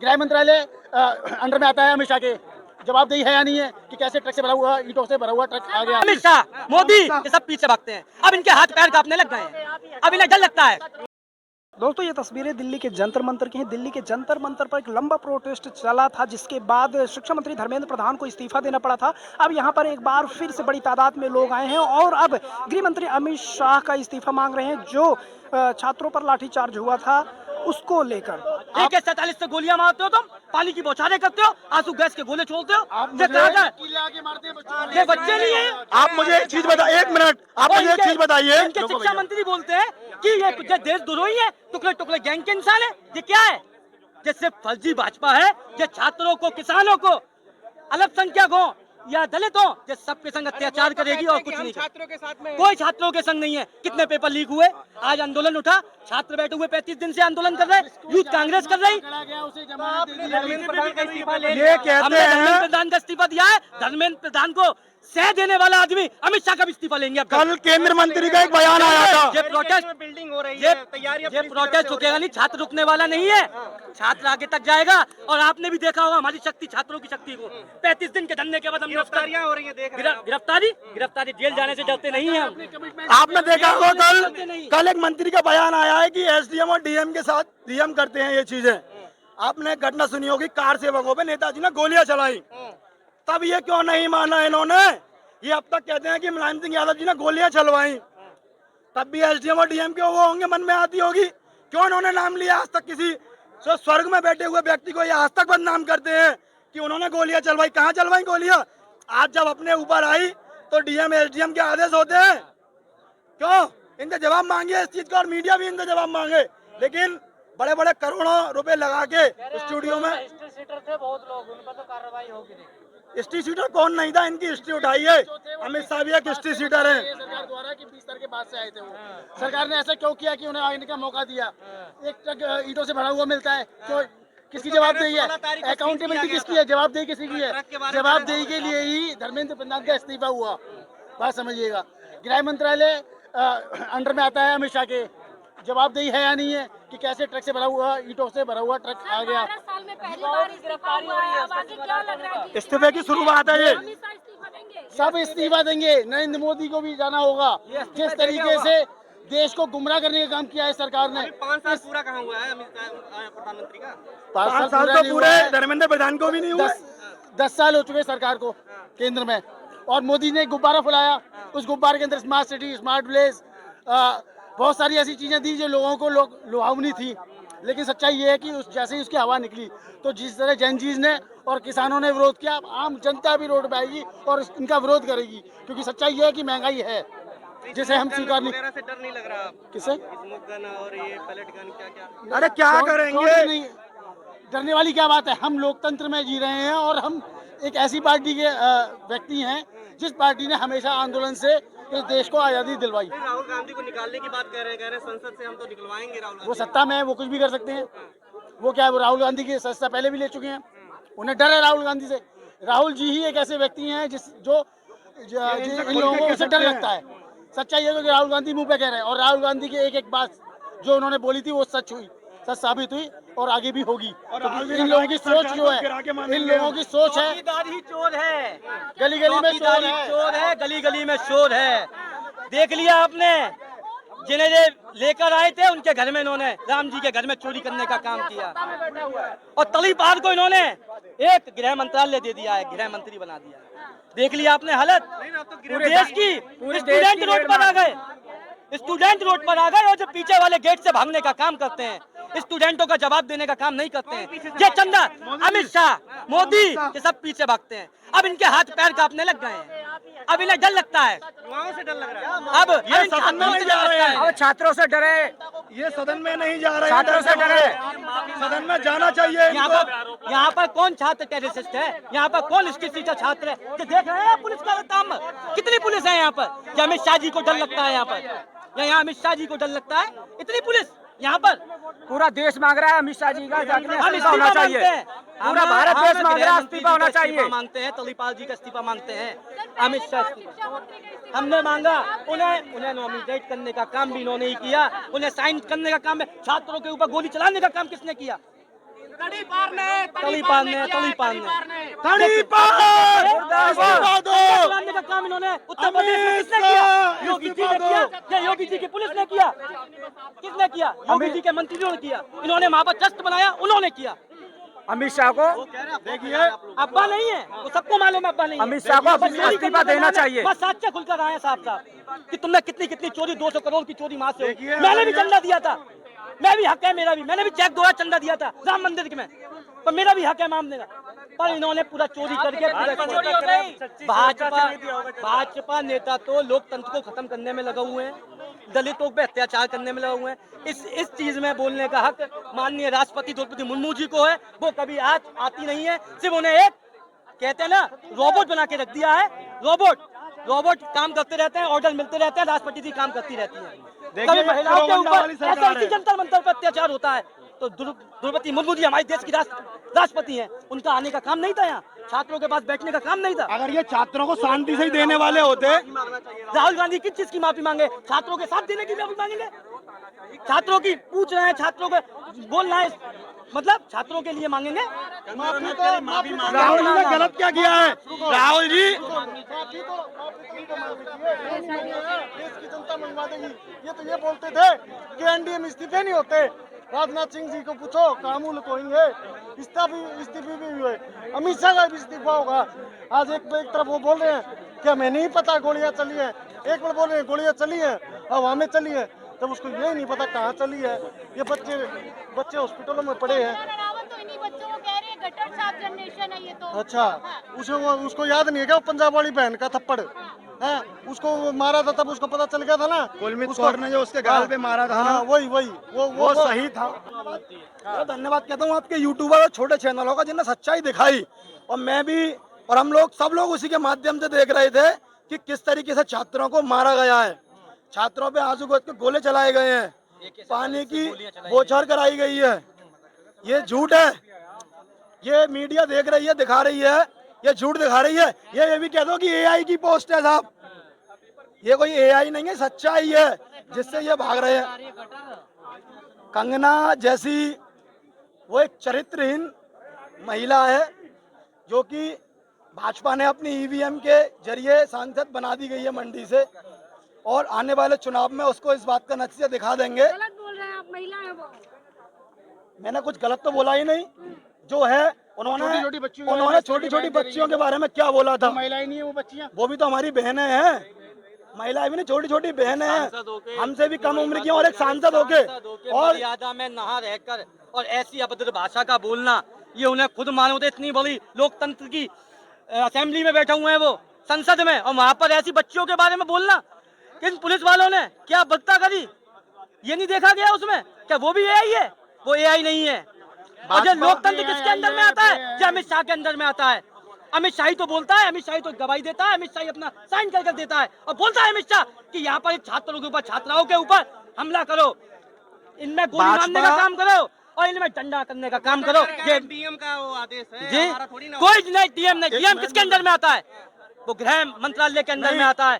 गृह मंत्रालय अंडर में आता है अमित शाह के। जवाबदेही है या नहीं है कि कैसे ट्रक से भरा हुआ, ईंटों से भरा हुआ ट्रक आ गया। अमित शाह, मोदी ये सब पीछे भागते हैं। अब इनके हाथ पैर कांपने लग गए हैं। अब इन्हें डर लगता है। दोस्तों ये तस्वीरें दिल्ली के जंतर मंतर की हैं। दिल्ली के जंतर मंतर पर एक लंबा प्रोटेस्ट चला था, जिसके बाद शिक्षा मंत्री धर्मेंद्र प्रधान को इस्तीफा देना पड़ा था। अब यहां पर एक बार फिर से बड़ी तादाद में लोग आए हैं और अब गृह मंत्री अमित शाह का इस्तीफा मांग रहे हैं, जो छात्रों पर लाठीचार्ज हुआ था उसको लेकर। AK-47 से गोलियां मारते हो तुम, पानी की बौछारें करते हो, आंसू गैस के गोले छोड़ते हो। ये बच्चे नहीं है। आप मुझे एक चीज बताइए, 1 मिनट, आप मुझे एक चीज बताइए। इनके शिक्षा मंत्री बोलते हैं कि ये देशद्रोही है, टुकड़े टुकड़े गैंग के इंसान है। ये क्या है? ये सिर्फ फर्जी भाजपा है। ये छात्रों को, किसानों को, अल्पसंख्यकों या दलितों, ये सबके संग अत्याचार करेगी और कुछ नहीं। छात्रों के साथ में कोई छात्रों के संग नहीं है। कितने पेपर लीक हुए, आज आंदोलन उठा, छात्र बैठे हुए 35 दिन से आंदोलन कर रहे, यूथ कांग्रेस कर रही। ये कहते हैं हमने धर्मेंद्र प्रधान का इस्तीफा दिया है। धर्मेंद्र प्रधान को सह देने वाला आदमी अमित शाह का भी इस्तीफा लेंगे। अब कल केंद्र मंत्री का एक बयान आया था। ये प्रोटेस्ट बिल्डिंग हो रही है, ये प्रोटेस्ट रुकेगा नहीं, छात्र रुकने वाला नहीं है। छात्र आगे तक जाएगा। और आपने भी देखा होगा हमारी शक्ति, छात्रों की शक्ति को 35 दिन के धरने के बाद हम गिरफ्तारियां हो रही है। गिरफ्तारी जेल जाने से डरते नहीं है हम। आपने देखा होगा कल एक मंत्री का बयान आया है कि एसडीएम और डीएम के साथ डीएम करते हैं ये चीजें। आपने घटना सुनी होगी, कार सेवकों पे नेताजी ने गोलियां चलाई। तब ये क्यों नहीं माना इन्होंने? ये अब तक कहते हैं कि मुलायम सिंह यादव जी ने गोलियां चलवाई। तब भी एसडीएम और डीएम के वो होंगे, मन में आती होगी क्यों इन्होंने नाम लिया। आज तक किसी स्वर्ग में बैठे हुए व्यक्ति को ये आज तक बदनाम करते हैं कि उन्होंने गोलियां चलवाई। कहाँ चलवाई गोलियां? आज जब अपने ऊपर आई तो डीएम एसडीएम के आदेश होते हैं। क्यों? इनसे जवाब मांगिए इस चीज का, और मीडिया भी इनसे जवाब मांगे। लेकिन बड़े बड़े करोड़ों रुपए लगा के स्टूडियो में थे बहुत लोग, उन पर तो कार्रवाई होगी नहीं। हिस्ट्री सीटर कौन नहीं था, इनकी हिस्ट्री उठाई है। अमित शाह भी एक हिस्ट्री सीटर है। सरकार द्वारा कि 20 तारीख के बाद से आए थे वो। सरकार ने ऐसा क्यों किया कि उन्हें आने का मौका दिया? एक ट्रक ईंटों से भरा हुआ मिलता है, क्यों? किसकी जवाबदेही है? अकाउंटेबिलिटी किसकी है? जवाबदेही किसी की है? जवाबदेही के लिए ही धर्मेंद्र प्रधान का इस्तीफा हुआ। बात समझिएगा। गृह मंत्रालय अंडर में आता है अमित शाह के। जवाबदेही है या नहीं है कि कैसे ट्रक से भरा हुआ, ईंटों से भरा हुआ ट्रक आ गया। साल में पहली बार इस्तीफा हुआ है। अब आगे क्या लग रहा है कि इस्तीफे की शुरुआत है ये। अमित शाह इस्तीफा देंगे? सब इस्तीफा देंगे। नरेंद्र मोदी को भी जाना होगा। जिस तरीके से देश को गुमराह करने का काम किया है सरकार ने। 5 साल पूरा कहाँ हुआ है प्रधानमंत्री का? 5 साल तो पूरे धर्मेंद्र प्रधान को भी नहीं हुए। 10 साल हो चुके सरकार को केंद्र में, और मोदी ने गुब्बारा फुलाया। उस गुब्बारे के अंदर स्मार्ट सिटी, स्मार्ट विलेज, बहुत सारी ऐसी चीजें दी जो लोगों को लुभावनी थी। लेकिन सच्चाई ये है कि जैसे ही उसकी हवा निकली तो जिस तरह जनजीज ने और किसानों ने विरोध किया, आम जनता भी रोड पे आएगी और इनका विरोध करेगी। क्योंकि सच्चाई ये है कि महंगाई है जिसे हम स्वीकार नहीं। से डर नहीं लग रहा किसे? स्मोक गन और ये पैलेट गन क्या? अरे क्या करेंगे? नहीं, डरने वाली क्या बात है? हम लोकतंत्र में जी रहे हैं और हम एक ऐसी पार्टी के व्यक्ति हैं जिस पार्टी ने हमेशा आंदोलन से इस देश को आज़ादी दिलवाई। राहुल गांधी को निकालने की बात कह रहे हैं संसद से हम तो निकलवाएंगे राहुल गांधी। वो सत्ता में है, वो कुछ भी कर सकते हैं। वो क्या है, वो राहुल गांधी की सत्ता पहले भी ले चुके हैं। उन्हें डर है राहुल गांधी से। राहुल जी ही एक ऐसे व्यक्ति हैं जो इन लोगों को उससे डर लगता है। सच्चाई ये है कि राहुल गांधी मुंह पे कह रहे हैं, और राहुल गांधी की एक एक बात जो उन्होंने बोली थी वो सच हुई, सच साबित हुई और आगे भी होगी। इन लोगों की सोच जो है, इन लोगों की सोच है, ही चोर है, गली गली में चोर है, गली गली में शोर है। देख लिया आपने, जिन्हें ये लेकर आए थे उनके घर में इन्होंने राम जी के घर में चोरी करने का काम किया, और तलीपार को इन्होंने एक गृह मंत्रालय दे दिया है, गृह मंत्री बना दिया। देख लिया आपने हालत देश की। स्टूडेंट रोड पर आ गए, स्टूडेंट रोड पर आ गए, और जो पीछे वाले गेट से भागने का काम करते हैं, स्टूडेंटों का जवाब देने का काम नहीं करते हैं। ये चंदा अमित शाह, मोदी ये सब पीछे भागते हैं। अब इनके हाथ पैर कांपने लग गए हैं। अब इन्हें डर लगता है। वहाँ से डर लग रहा है। अब ये सदन में नहीं जा रहे हैं। अब छात्रों से डरे, ये सदन में नहीं जा रहे हैं। छात्रों से डरे। सदन में जाना चाहिए। यहाँ पर कौन छात्र टेररिस्ट है? यहाँ पर कौन हिस्ट्री टीचर छात्र है? ये देख रहे हैं पुलिस का काम, कितनी पुलिस है यहाँ पर? क्या अमित शाह जी को डर लगता है? यहाँ पर या यहाँ अमित शाह जी को डर लगता है? इतनी पुलिस यहाँ पर। पूरा देश मांग रहा है अमित शाह जी का हम इस्तीफा मांगते हैं। पूरा भारत देश मांग रहा है, इस्तीफा होना चाहिए। मांगते हैं, तलीपाल जी का इस्तीफा मांगते हैं। अमित शाह हमने मांगा, उन्हें नॉमिनेट करने का काम भी इन्होंने ही किया। उन्हें साइन करने का काम है। छात्रों के ऊपर गोली चलाने का काम किसने किया? तली पारने का काम इन्होंने उत्तर प्रदेश में किसने किया? योगी जी ने किया या योगी जी की पुलिस ने किया? किसने किया? योगी जी के मंत्रियों ने किया। इन्होंने वहाँ पर ट्रस्ट बनाया, उन्होंने किया। अमित शाह को देखिए अब्बा नहीं है, वो सबको मालूम है अब्बा नहीं है। अमित शाह को अपनी इस्तीफा देना चाहिए। बस साक्ष्य खुलकर आए साहब कि तुमने कितनी कितनी चोरी, 200 करोड़ की चोरी वहां से हुई। मैंने भी चंदा दिया था, मैं भी हक है मेरा भी, मैंने भी चेक 2 चंदा दिया था राम मंदिर में, पर मेरा भी हक है मामले का। पर इन्होंने पूरा चोरी करके भाजपा नेता तो लोकतंत्र को खत्म करने में लगे हुए हैं, दलितों पे अत्याचार करने में लगे हुए हैं। इस चीज में बोलने का हक माननीय राष्ट्रपति द्रौपदी मुर्मू जी को है। वो कभी आज आती नहीं है, सिर्फ उन्हें एक कहते हैं ना रोबोट बना के रख दिया है। रोबोट काम करते रहते हैं, ऑर्डर मिलते रहते हैं, राष्ट्रपति जी काम करती रहती है। कभी महिलाओं के ऊपर ऐसा इसी जंतर मंतर पर अत्याचार होता है तो द्रौपदी मुर्मू जी हमारे देश की राष्ट्रपति हैं, उनका आने का काम नहीं था, यहाँ छात्रों के पास बैठने का काम नहीं था। अगर ये छात्रों को शांति से ही देने वाले होते, राहुल गांधी किस चीज की माफी मांगे? छात्रों के साथ देने की माफी मांगेंगे? छात्रों की पूछ रहे हैं, छात्रों को बोल रहे हैं, मतलब छात्रों के लिए मांगेंगे राहुल जी ने गलत क्या किया है? राहुल जी देश की जनता मंगवा देगी। ये तो ये बोलते थे कि एनडीए में इस्तीफे नहीं होते। राजनाथ सिंह जी को पूछो, कानून कोएंगे, इस्तीफे भी हुए। अमित शाह का भी इस्तीफा होगा। आज एक तरफ वो बोल रहे हैं कि हमें नहीं पता गोलियां चली हैं, एक बार बोल रहे हैं गोलियां चली हैं हवा में चली हैं, तब उसको यही नहीं पता कहाँ चली है। ये बच्चे हॉस्पिटलों में पड़े हैं। तो इन्हीं बच्चों को कह रहे हैं गटर साफ जनरेशन है ये तो। अच्छा, उसको याद नहीं है क्या वो पंजाब वाली बहन का थप्पड़ है? उसको वो मारा था तब उसको पता चल गया था ना, कुलमित कौर ने जो उसके गाल पे मारा था, हाँ, वही वो सही था। तो धन्यवाद कहता हूँ आपके यूट्यूबर और छोटे चैनलों का जिन्हें सच्चाई दिखाई, और मैं भी और हम लोग सब लोग उसी के माध्यम से देख रहे थे कि किस तरीके से छात्रों को मारा गया है। छात्रों पे आंसू के गोले चलाए गए हैं, पानी की बौछार कराई गई है। ये झूठ है, ये मीडिया देख रही है, दिखा रही है, ये झूठ दिखा रही है। ये भी कह दो कि एआई की पोस्ट है साहब, ये कोई एआई नहीं है, सच्चाई है जिससे ये भाग रहे हैं। कंगना जैसी वो एक चरित्रहीन महिला है जो कि भाजपा ने अपनी ईवीएम के जरिए सांसद बना दी गई है मंडी से, और आने वाले चुनाव में उसको इस बात का नतीजा दिखा देंगे। गलत बोल रहे हैं आप, महिला है वो। मैंने कुछ गलत तो बोला ही नहीं, जो है उन्होंने छोटी छोटी बच्चियों के बारे में क्या बोला था। महिलाएं नहीं है वो बच्चियां, वो भी तो हमारी बहनें हैं, महिलाएं भी नहीं, छोटी छोटी बहनें हैं, हमसे भी कम उम्र की, और एक सांसद होके और मर्यादा में नहा रहकर और ऐसी अभद्र भाषा का बोलना, ये उन्हें खुद मालूम था। इतनी बड़ी लोकतंत्र की असेंबली में बैठे हुए हैं वो, संसद में, और वहां पर ऐसी बच्चियों के बारे में बोलना। किन पुलिस वालों ने क्या बदता करी, ये नहीं देखा गया उसमें? क्या वो भी एआई है? वो एआई नहीं है। और ये लोकतंत्र किसके अंदर में आता है? ये अमित शाह के अंदर में आता है। अमित शाह ही तो बोलता है, अमित शाह ही तो गवाही देता है, अमित शाह ही अपना साइन कर देता है और बोलता है अमित शाह कि यहाँ पर छात्रों के ऊपर, छात्राओं के ऊपर हमला करो, इनमें गोली मारने का काम करो और इनमें डंडा करने का काम करो। ये डीएम का वो आदेश है, जी, हमारा थोड़ी ना। कोई नहीं, डीएम नहीं, डीएम किसके अंदर में आता है? वो गृह मंत्रालय के अंदर में आता है।